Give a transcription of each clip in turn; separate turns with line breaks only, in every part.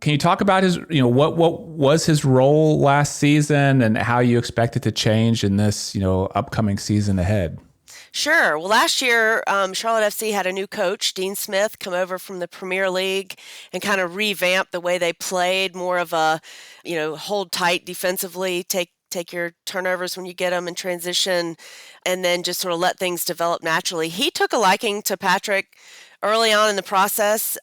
Can you talk about his, what was his role last season and how you expect it to change in this, upcoming season ahead?
Sure. Well, last year, Charlotte FC had a new coach, Dean Smith, come over from the Premier League and kind of revamp the way they played, more of a, hold tight defensively, take your turnovers when you get them in transition, and then just sort of let things develop naturally. He took a liking to Patrick early on in the process.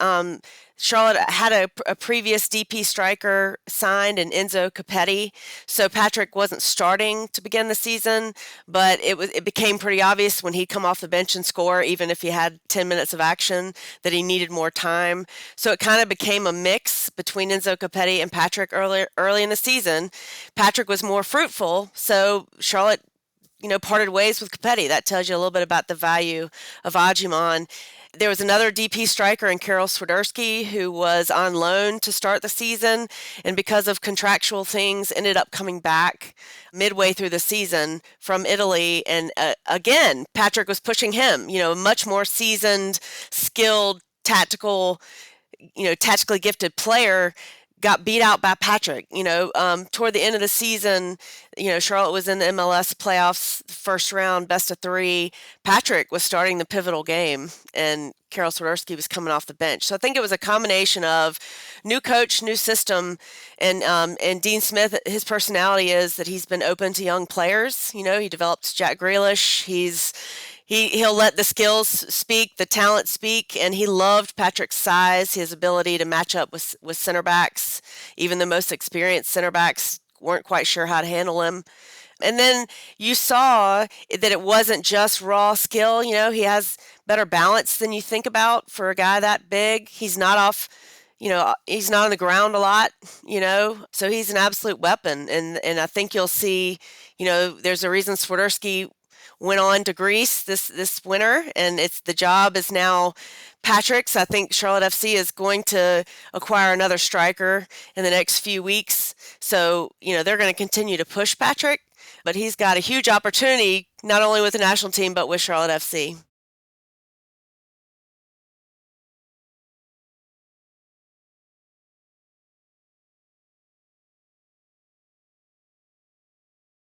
Charlotte had a previous DP striker signed in Enzo Capetti, so Patrick wasn't starting to begin the season, but it became pretty obvious when he'd come off the bench and score, even if he had 10 minutes of action, that he needed more time. So it kind of became a mix between Enzo Capetti and Patrick early in the season. Patrick was more fruitful, so Charlotte parted ways with Capetti. That tells you a little bit about the value of Agyemang. There was another DP striker in Carroll Walton who was on loan to start the season, and because of contractual things, ended up coming back midway through the season from Italy. And again, Patrick was pushing him, a much more seasoned, skilled, tactically gifted player got beat out by Patrick. Toward the end of the season, Charlotte was in the MLS playoffs, first round, best of three. Patrick was starting the pivotal game, and Carroll Walton was coming off the bench. So I think it was a combination of new coach, new system, and Dean Smith. His personality is that he's been open to young players. He developed Jack Grealish. He'll let the skills speak, the talent speak, and he loved Patrick's size, his ability to match up with center backs. Even the most experienced center backs weren't quite sure how to handle him. And then you saw that it wasn't just raw skill. He has better balance than you think about for a guy that big. He's not he's not on the ground a lot, so he's an absolute weapon. And I think you'll see, there's a reason Swiderski went on to Greece this winter, and the job is now Patrick's. I think Charlotte FC is going to acquire another striker in the next few weeks. So, they're going to continue to push Patrick, but he's got a huge opportunity, not only with the national team, but with Charlotte FC.